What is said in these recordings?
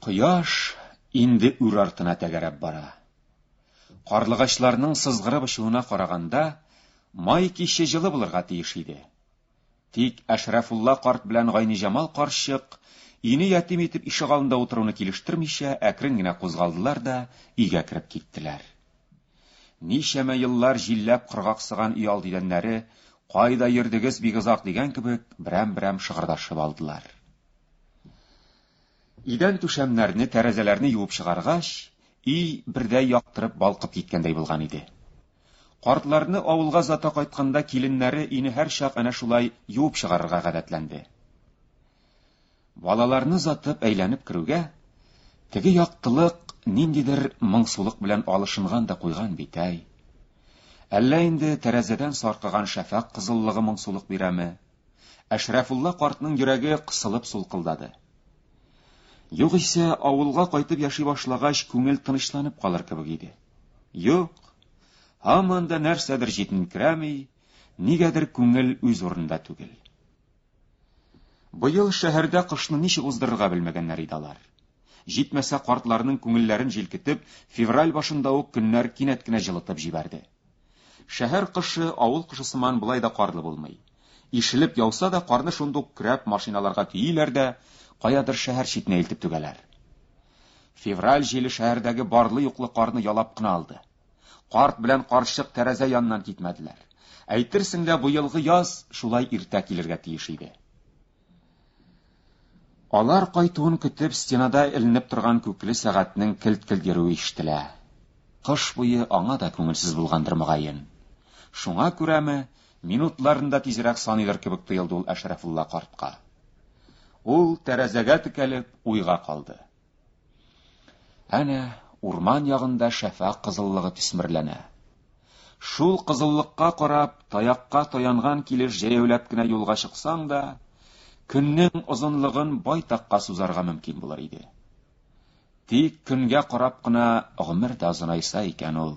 Кояш инде үр артына тәгәрәп бара. Карлыгачларның сызгырып ышуына караганда, май киче җылы булырга тиеш иде. Тик Әшрафулла карт белән Гайниҗамал карчык ине ятим итеп ишек алдында утыруны килештермичә, әкрен генә кузгалдылар да өйгә кереп киттеләр. Ничәмә еллар җилләп кыргаксыган өй алды идәннәре, кайда йөрдегез бик озак дигән кебек, берәм-берәм шыгырдашып алдылар. Идән түшәмнәрне, тәрәзәләрне юып чыгаргач, өй бердәй яктырып балкып киткәндәй булган иде. Картларны авылга зата кайтканда киленнәре ине һәр чак әнә шулай юып чыгарырга гадәтләнде. Балаларны затып әйләнеп керүгә, теге яктылык ниндидер моңсулык белән алышынган да куйган бит әй. Әллә инде тәрәзәдән саркыган шәфәк кызыллыгы моңсулык бирәме? Әшрафулла картның йөрәге кысылып сулкылдады. Югыйсә, авылга кайтып яши башлагач, күңел тынычланып калыр кебек иде. Юк, һаман да нәрсәдер җитенкерәми, нигәдер күңел үз урынында түгел. Быел шәһәрдә кышны ничек уздырырга белмәгәннәр иде алар. Җитмәсә, картларның күңелләрен җилкетеп, февраль башында ук көннәр кинәт кенә җылытып җибәрде. Шәһәр кышы авыл кышы сыман булай да карлы булмый. Ишелеп яуса да, карны шундук көрәп машиналарга төйләр дә, каядыр шәһәр читенә илтеп түгәләр. Февраль җиле шәһәрдәге барлы юклы карны ялап кына алды. Карт белән карчык тәрәзә яныннан китмәделәр. Әйтерсең дә, бу елгы яз шулай иртә килергә тиеш иде. Алар кайтуын көтеп, стенада эленеп торган күкле сәгатьнең келт-келт йөрүе ишетелә. Кыш буе аңа да күңелсез булгандыр мөгаен. Шуңа күрәме, минутларында тизрәк саныйлар кебек тоелды ул Әшрафулла картка. Ул тәрәзәгә текәлеп уйга калды. Әнә урман ягында шәфәк кызыллыгы төсмерләнә. Шул кызыллыкка карап, таякка таянган килеш җәяүләп кенә юлга чыксаң да, көннең озынлыгын байтакка сузарга мөмкин булыр иде. Тик көнгә карап кына гомер дә озынайса икән ул.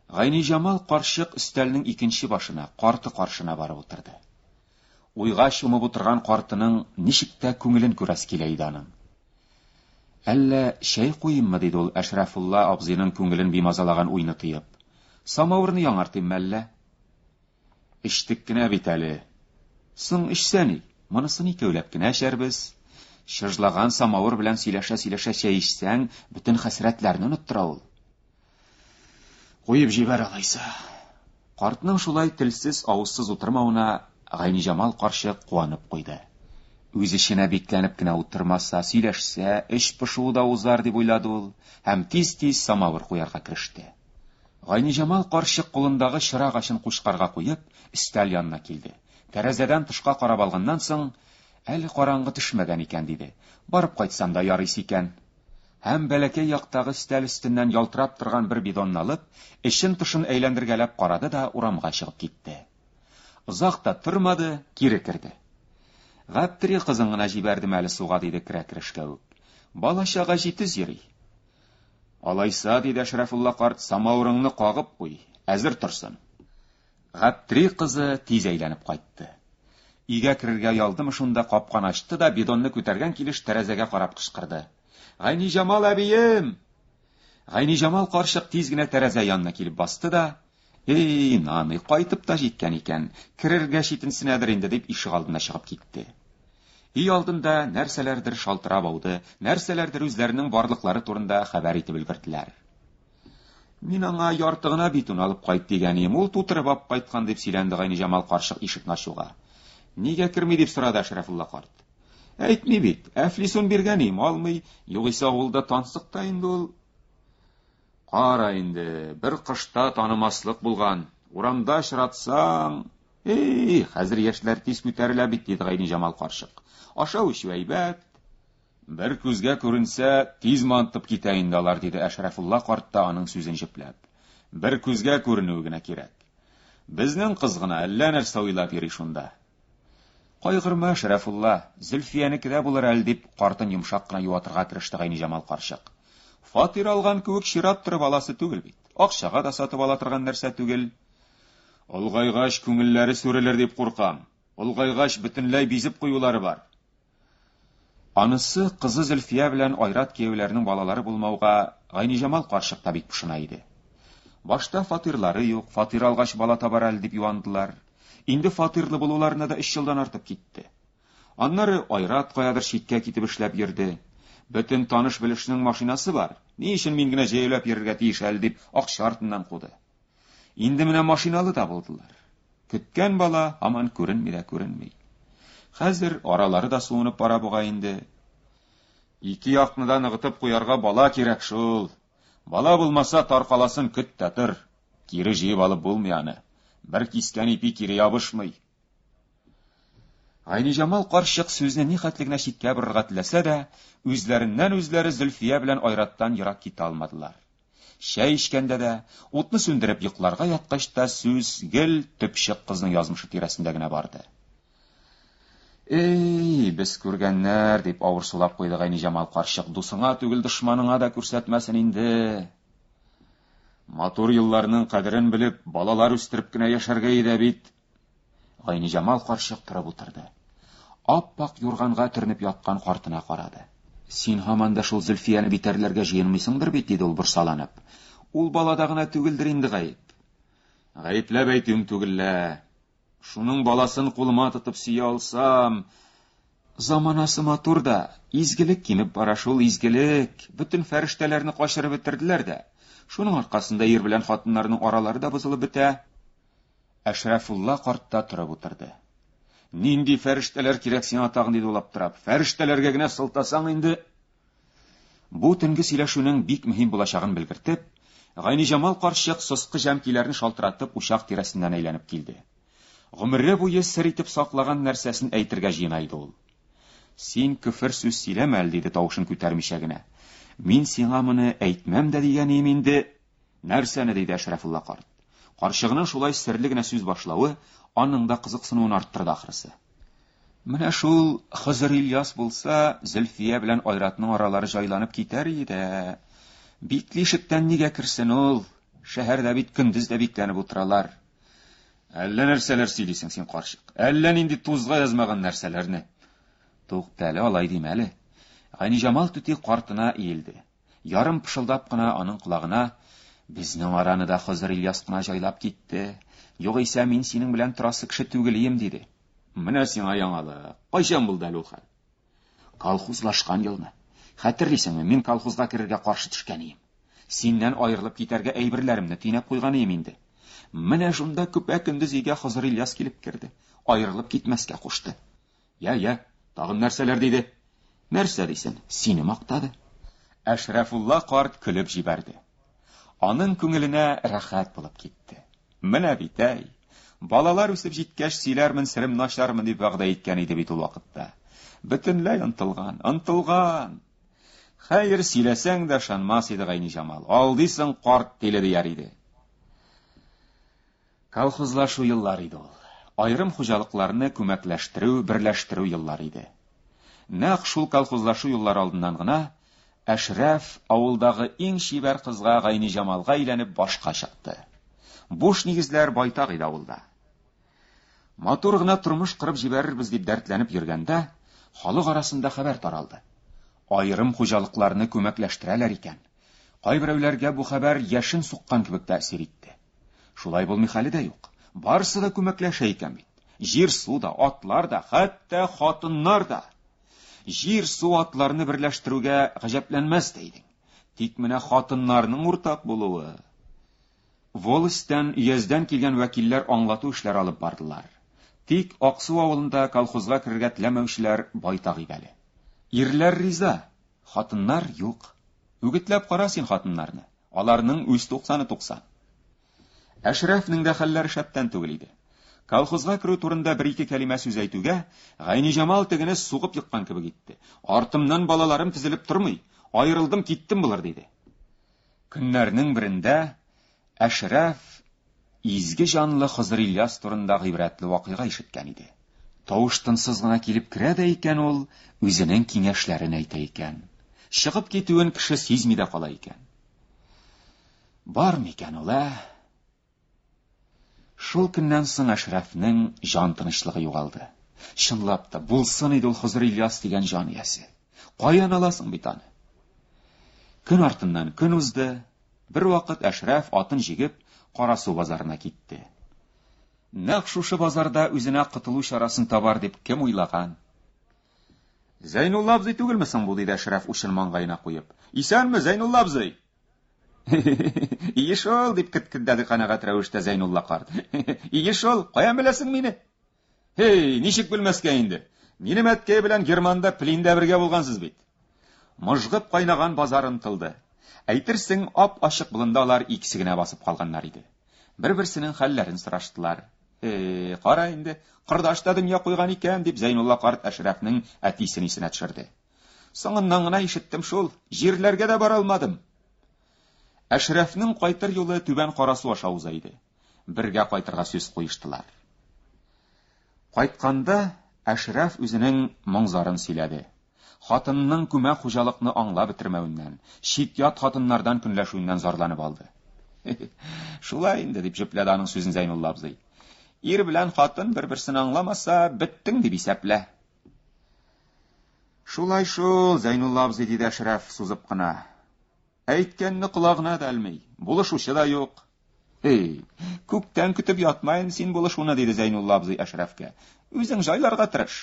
Гайниҗамал карчык өстәлнең икенче башына, карты каршына барып утырды. Уйга чумып утырган картының ничек тә күңелен күрәс килә иде аның. Әллә чәй куйыммы, диде ул Әшрафулла абзыйның күңелен бимазалаган уйны тыеп. Самавырны яңартыйммы әллә? Эчтек кенә бит әле. Соң эчсәни, монысын икәүләп кенә эчәрбез. Шыжлаган самавыр белән сөйләшә-сөйләшә чәй эчсәң, бөтен хәсрәтләрне оныттыра ул. Куеп җибәр алайса. Картның шулай телсез, авызсыз утырмауына Гайниҗамал карчык куанып куйды. Үз эшенә бикләнеп кенә утырмаса, сөйләшсә, эш пошуы да узар дип уйлады ул, һәм тиз-тиз самавыр куярга кереште. Гайниҗамал карчык кулындагы чырак ачын кучкарга куеп, өстәл янына килде. Тәрәзәдән тышка карап алганнан соң, әле караңгы төшмәгән икән, диде. Барып кайтсам да ярый икән. Һәм бәләкәй яктагы өстәл өстеннән ялтырап торган бер бидонны алып, эшен тышын әйләндергәләп карады да урамга чыгып китте. Озак та тормады, кире керде. Гаптри кызын гына җибәрдем әле суга, диде керә-керешкә үк. Балачага җитез йөри. Алайса, диде Әшрафулла карт, самавырыңны кагып куй, әзер торсын. Гаптри кызы тиз әйләнеп кайтты. Өйгә керергә ялдымы шунда капкан ачты да, бидонны күтәргән килеш тәрәзәгә карап кычкырды. Гайниҗамал әбием! Гайниҗамал карчык тиз генә тәрәзә янына килеп басты да, ей, наны, кайтып та җиткән икән, керергә читенсенәдер инде, дип ишек алдына чыгып китте. Өй алдында нәрсәләрдер шалтырап ауды, нәрсәләрдер үзләренең барлыклары турында хәбәр итеп өлгерделәр. Мин аңа яртыгына битун алып кайт дигәнем, ул тутырып алып кайткан, дип сөйләнде Гайниҗамал карчык ишекне ачуга. Нигә керми, дип сорады Әшрафулла карт. Әйтми бит, әфлисун биргәнем, алмый, югыйсә авылда тансыкта инде ул. Кара инде, бер кышта танымаслык булган, урамда очратсаң, хәзер яшьләр тиз күтәрелә бит, диде Гайниҗамал карчык. Ашау эчү әйбәт. Бер күзгә күренсә, тиз мантып китә инде алар, диде Әшрафулла карт та аның сүзен җипләп. Бер күзгә күренү генә кирәк. Безнең кыз гына әллә нәрсә уйлап йөри шунда. Кайгырма, Әшрафулла, Зөлфиянеке дә булыр әле, дип картын йомшак кына юатырга тырышты Гайниҗамал карчык. Фатир алган кебек чират торып аласы түгел бит. Акчага да сатып ала торган нәрсә түгел. Улгайгач күңелләре сүрелер дип куркам. Улгайгач бөтенләй бизеп куюлары бар. Анысы кызы Зөлфия белән Айрат кияүләренең балалары булмауга Гайниҗамал карчык та бик пошына иде. Башта фатирлары юк, фатир алгач бала табар әле дип юандылар. Инде фатирлы булуларына да 3 елдан артып китте. Аннары Айрат каядыр читкә китеп эшләп йөрде. Бөтен таныш белешнең машинасы бар. Ни өчен мин генә җәйләп йөрергә тиеш әле дип акча артыннан куды. Инде менә машиналы да булдылар. Көткән бала һаман күренми дә күренми. Хәзер аралары да суынып бара буга инде. Ике якны да ныгытып куярга бала кирәк шул. Бала булмаса таркаласын көт тә тор. Кире җыеп алып булмый аны. Бер кискән ипи кире ябышмый. Гайниҗамал карчык сүзне ни хәтлегенә читкә борырга теләсә дә, үзләреннән-үзләре Зөлфия белән Айраттан ерак китә алмадылар. Чәй эчкәндә дә, утны сүндереп йокларга яткач та сүз гел төпчек кызның язмышы тирәсендә генә барды. Эй, без күргәннәр, дип авыр сулап куйды Гайниҗамал карчык, дусыңа түгел дошманыңа да күрсәтмәсен инде. Матур елларның кадерен белеп, балалар үстереп кенә яшәргә иде бит. Гайниҗамал карчык торып утырды. Аппак юрганга төрнеп яткан картына карады. Син һаман да шул Зөлфияне битәрләргә җыенмыйсыңдыр бит, диде ул борсаланып. Ул балада гына түгелдер инде гаеп. Гаепләп әйтүм түгеллә. Шуның баласын кулыма тотып сөя алсам, заманасы матур да, изгелек кимеп бара шул изгелек. Бөтен фәрештәләрне качырып бетерделәр дә. Шуның аркасында ир белән хатыннарның аралары да бозылып бетә. Әшрафулла карт та торып утырды. Нинди фәрештәләр кирәк сиңа тагын, диде ул аптырап. Фәрештәләргә генә сылтасаң инде. Бу төнге сөйләшүнең бик мөһим булачагын белгертеп, Гайниҗамал карчык сыскы җәмкиләрне шалтыратып учак тирәсеннән әйләнеп килде. Гомере буе сер итеп саклаган нәрсәсен әйтергә җыена иде ул. Син күфер сүз сөйләмә, диде тавышын күтәрмичә генә. Мин сиңа моны әйтмәм дә дигәнем инде. Нәрсәне, диде Әшрафулла карт. Карчыгының шулай серле генә сүз башлавы аның да кызыксынуын арттырды ахрысы. Менә шул Хызыр Ильяс булса, Зөлфия белән Айратның аралары җайланып китәр иде. Битли ишектән нигә керсен ул? Шәһәрдә бит көндез дә бикләнеп утыралар. Әллә нәрсәләр сөйлисең син карчык? Әллә нинди тузга язмаган нәрсәләрне? Туктале, алай дим әле. Гайниҗамал түти картына иелде. Ярым пышылдап кына аның колагына: "Безнең араны да Хызыр Ильяс кына җайлап китте. Югыйсә мин синең белән торасы кеше түгелем", диде. Менә сиңа яңалык. Кайчан булды әле ул хәл? Колхозлашкан елны. Хәтерлисеңме, мин колхозга керергә каршы төшкән идем. Синнән аерылып китәргә әйберләремне тинәп куйган идем инде. Менә шунда күпә көндез өйгә Хызыр Ильяс килеп керде. Аерылып китмәскә кушты. Я, тагын нәрсәләр диде. Нәрсә дисен? Сине мактады. Әшрафулла карт көлеп җибәрде. Аның күңеленә рәхәт булып китте. Менә бит әй, балалар үсеп җиткәч сөйләрмен, сирем начармын дип вәгъдә иткән иде бит ул вакытта. Бөтенләй онтылган. Хәер, сөйләсәң дә шанмас иде Гайниҗамал. Алдыйсың карт теле дияр иде. Колхозлашу еллар иде ул. Айрым хуҗалыкларны күмәкләштерү, берләштерү еллар иде. Нәкъ шул колхозлашу еллар алдыннан гына Әшраф авылдагы иң шибәр кызга Гайниҗамалга әйләнеп башка чыкты. Буш нигезләр байтак иде авылда. Матур гына тормыш кырып җибәрербез дип дәртләнеп йөргәндә, халык арасында хәбәр таралды. Айрым хуҗалыкларны күмәкләштерәләр икән. Кайберәүләргә бу хәбәр яшен суккан кебек тәэсир итте. Шулай булмый хәле дә юк. Барысы да күмәкләшә икән бит. Җир, су да, атлар да, хәтта хатыннар да. Җир, су, атларны берләштерүгә гаҗәпләнмәс дә идең. Тик менә хатыннарның уртак булуы. Волостьтан, Өяздән килгән вәкилләр аңлату эшләр алып бардылар. Тик Аксу авылында колхозга керергә теләмәүчеләр байтак иде әле. Ирләр риза, хатыннар юк. Үгетләп кара син хатыннарны. Аларның үз 90-90. Әшрафның да хәлләре шәптән түгел иде. Колхозга керү турында бер-ике кәлимә сүз әйтүгә, Гайниҗамал тегене сугып йыккан кебек итте. Артымнан балаларым тезелеп тормый, аерылдым, киттем булыр, диде. Көннәрнең берендә Әшраф изге җанлы Хызыр Ильяс турында гыйбрәтле вакыйга ишеткән иде. Тавыш-тынсыз гына килеп керә дә икән ул, үзенең киңәшләрен әйтә икән. Чыгып китүен кеше сизми дә кала икән. Бар микән ул? Шул көннән соң Әшрафның җан тынычлыгы югалды. Чынлап та булсын иде ул Хызыр Ильяс дигән җан иясе. Каян аласың бит аны? Көн артыннан көн узды. Бер вакыт Әшрәф атын җигеп Карасу базарына китте. Нәкъ шушы базарда үзенә кытылу чарасын табар дип кем уйлаган? Зәйнулла абзый түгелме соң бу, диде Әшрәф учын маңгаена куеп. Исәнме, Зәйнулла абзый? Ие шул, дип киткендәде канагать рәвештә Зәйнулла карт. Ие шул, каян беләсең мине? Хей, ничек белмәскә инде? Минем әткәй белән Германда плиндә бергә булгансыз бит. Мыжгып кайнаган базар ынтылды. Әйтерсең, ап-ачык болында алар икесе генә басып калганнар иде. Бер-берсенең хәлләрен сораштылар. Кара инде, кырдашта дөнья куйган икән, дип Зәйнулла карт Әшрәфнең әтисен исенә төшерде. Соңыннан гына ишеттем шул, җирләргә дә бара алмадым. Әшрәфнең кайтыр юлы Түбән Карасу аша уза иде. Бергә кайтырга сүз куештылар. Кайтканда Әшрәф үзенең моңзарын сөйләде. Хатынның күмәк хуҗалыкны аңлап бетермәвеннән, чит-ят хатыннардан көнләшүеннән зарланып алды. Шулай инде, дип җөпләде аның сүзен Зәйнулла абзый. Ир белән хатын бер-берсен аңламаса, беттең дип исәплә. Шулай шул, Зәйнулла абзый, диде Әшрәф сузып кына. Әйткәнне колагына да әлмәй, булышучы да юк. Күктән көтеп ятмайын син булышуны, диде Зәйнулла абзый Әшрәфкә. Үзең җайларга тырыш.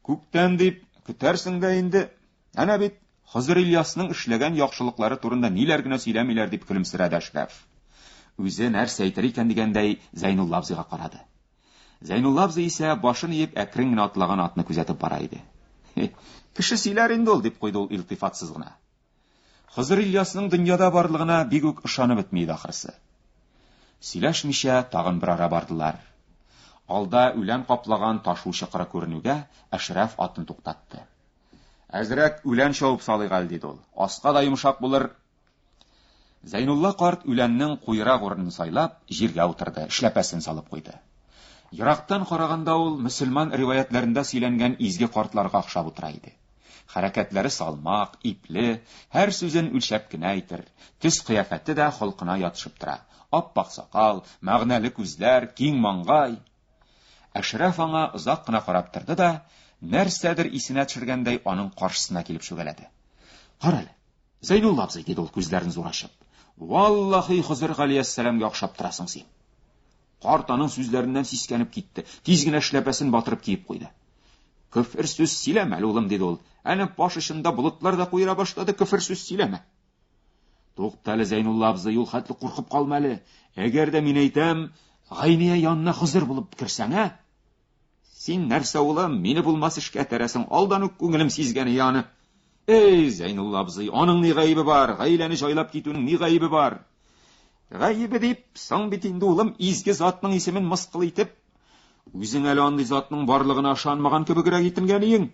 Күктән дип көтәрсең дә инде. Әнә бит Хызыр Ильясның эшләгән яхшылыклары турында ниләр генә сөйләмиләр, дип көлемсерәде Әшрәф. Үзе нәрсә әйтер икән дигәндәй Зәйнулла абзыйга карады. Зәйнулла абзый исә башын иеп әкрен генә атлаган атны күзәтеп бара иде. Кеше сөйләр инде ул, дип куйды ул илтифатсыз гына. Хызыр Ильясның дөньяда барлыгына бик үк ышанып бетмәде ахрысы. Сөйләшмичә тагын бер ара бардылар. Алда үлән каплаган ташу чыкыры күренүгә Әшрәф атын туктатты. Әзрәк үлән чабып салыйга, диде ул. Аска да йомшак булыр. Зәйнулла карт үләннең куйрак урынын сайлап, җиргә утырды, эшләпәсен салып куйды. Ерактан караганда ул мөселман риваятләрендә сөйләнгән изге картларга охшап утыра иде. Хәрәкәтләре салмак, ипле, һәр сүзен үлчәп кенә әйтер. Төс кыяфәте дә халкына ятышып тора. Аппак сакал, мәгънәле күзләр, киң маңгай. Әшрәф аңа озак кына карап торды да, нәрсәдер исенә төшергәндәй аның каршысына килеп чүгәләде. Кара әле, Зәйнулла абзый, диде ул күзләрен зурашып. Валлаһи Хызыр галәйһиссәламгә охшап торасың син. Карт аның сүзләреннән сискәнеп китте. Тиз генә эшләпәсен батырып киеп куйды. Көфер сүз сөйләмә, улым, диде ул. Әнә баш очында болытлар да куера башлады, көфер сүз сөйләмә. Тукта әле, Зәйнулла абзый, ул хәтле куркып калма әле. Әгәр дә мин әйтәм, Гайния янына Хызыр булып кирсәң, син нәрсә, улым, мине булмас эшкә тәрәсең, алдан ук күңелем сизгәне яны. Зәйнулла абзый, аның ни гаибе бар? Гаиләне җайлап китүнең ни гаибе бар? Гаибе дип, соң бит инде, улым, изге затның исемен мыскыл итеп, үзең әле андый затның барлыгына ышанмаган кебегрәк итенгән.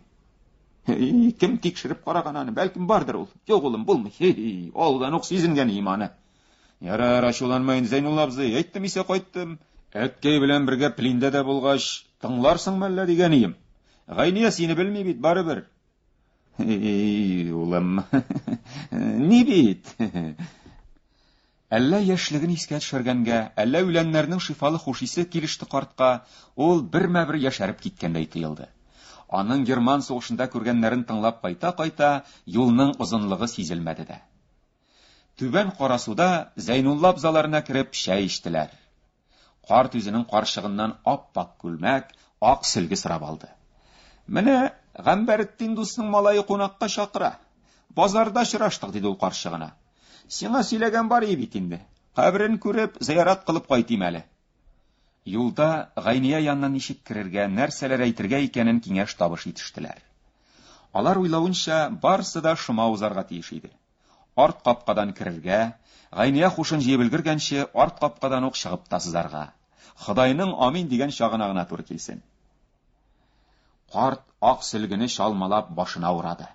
Кем тикшереп караган аны? Бәлкем бардыр ул. Юк, улым, булмый. Алдан ук сизенгән иманы. Ярар, ачуланма инде, Зәйнулла абзый, әйттем исә кайттым. Әткәй белән бергә плиндә дә булгач, тыңларсыңмы әллә дигән идем. Гайния сине белми бит, барыбер. Улым, ни бит? Әллә яшьлеген искә төшергәнгә, әллә үләннәрнең шифалы хушисе килеште картка, ул бермә-бер яшәреп киткәндәй тоелды. Аның Герман сугышында күргәннәрен тыңлап кайта-кайта, юлның озынлыгы сизелмәде дә. Түбән Карасуда Зәйнулла абзаларына кереп чәй иштеләр. Карт үзенең каршыгыннан аппак күлмәк, ак сөлге сырап алды. Менә Гамбәретдин дусның малае кунакка чакыра. Базарда очраштык, диде ул каршыгына. Сиңа сөйләгән бар бит инде. Кабрен күреп, зиярат кылып кайтыйм әле. Юлда Гайния янына ничек керергә, нәрсәләр әйтергә икәнен киңәш табыш итештеләр. Алар уйлавынча, барысы да шома узарга тиеш иде. Арт капкадан керергә, Гайния хушын җыеп өлгергәнче, арт капкадан ук чыгып та сызарга. Худайның амин дигән чагына гына туры килсен. Карт ак сөлгене чалмалап башына урады.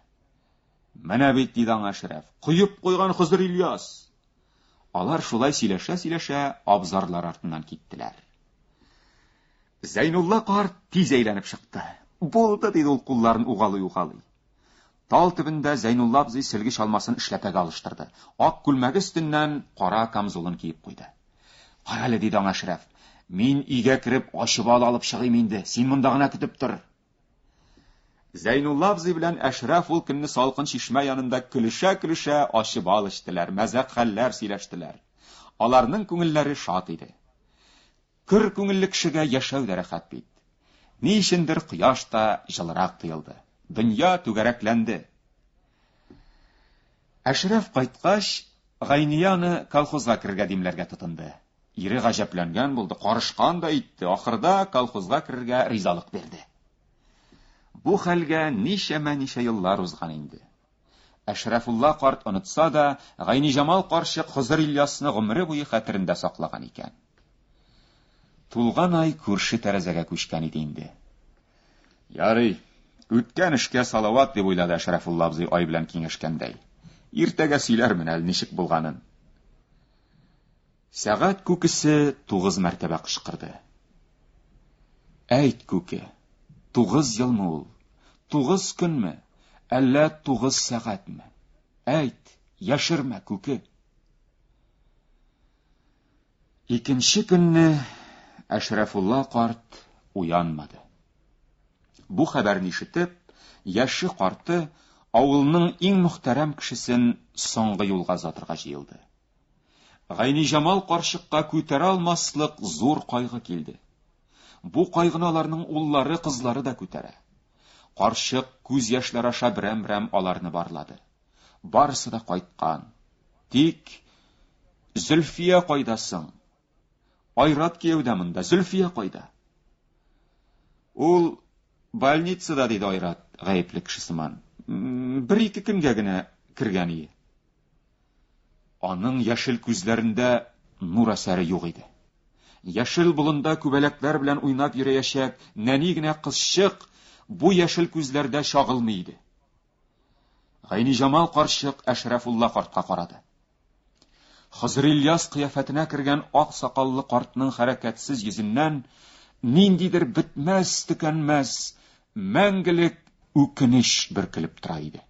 Менә бит, диде аңа Әшрәф, куеп куйган Хызыр Ильяс. Алар шулай сөйләшә-сөйләшә абзарлар артыннан киттеләр. Зәйнулла карт тиз әйләнеп чыкты. Булды, диде ул кулларын угалый-угалый. Тал төбендә Зәйнулла абзый сөлге чалмасын эшләпәгә алыштырды. Ак күлмәге өстеннән кара камзулын киеп куйды. Кара әле, диде аңа Әшрәф, мин өйгә кереп ачып алып чыгыйм инде. Син монда гына көтеп тор. Зәйнулла абзый белән Әшрәф ул көнне салкын чишмә янында көлешә-көлешә ашып алыштылар, мәзәк хәлләр сөйләштеләр. Аларның күңелләре шат иде. Көр күңелле кешегә яшәү дә рәхәт бит. Ни өчендер кояш та җылырак тоелды. Дөнья түгәрәкләнде. Әшрәф кайткач, Гайнияны колхозга кергә димләргә тотынды. Ире гаҗәпләнгән булды, карышкан да итте. Ахырда колхозга кергә ризалык бирде. Бу хәлгә ничә еллар узган инде. Әшрәфулла карт онытса да, Гайниҗамал карчык Хызыр Ильясны гомере буе хәтерендә саклаган икән. Тулган ай күрше тәрәзәгә күчкән иде инде. Ярый, үткән эшкә салават дип уйлады Әшрәфулла абзый ай белән киңәшкәндәй. Иртәгә сөйләрмен әле ничек булганын. Сәгать күкесе 9 мәртәбә кычкырды. Әйт, күке, 9 елмы ул? 9 көнме? Әллә 9 сәгатьме? Әйт, яшермә, күке. Икенче көнне Әшрәфулла карт уянмады. Бу хәбәрне ишетеп, яше карты авылның иң мөхтәрәм кешесен соңгы юлга затырга җыелды. Гайниҗамал карчыкка күтәрә алмаслык зур кайгы килде. Бу кайгыны аларның уллары, кызлары да күтәрә. Карчык күз яшьләре аша берәм-берәм аларны барлады. Барысы да кайткан. Тик Зөлфия кайдасың? Айрат кияүдә монда, Зөлфия кайда? Ул больницада, диде Айрат, гаепле кеше сыман. 1-2 көнгә генә кергән ие. Аның яшел күзләрендә нур әсәре юк иде. Яшел болында күбәләкләр белән уйнап йөрәячәк нәни генә кызчык бу яшел күзләрдә шагылмый иде. Гайниҗамал карчык Әшрәфулла картка карады. Хызыр Ильяс кыяфәтенә кергән ак сакаллы картның хәрәкәтсез йөзеннән ниндидер бетмәс, төкәнмәс, мәңгелек үкенеч бөркелеп тора иде.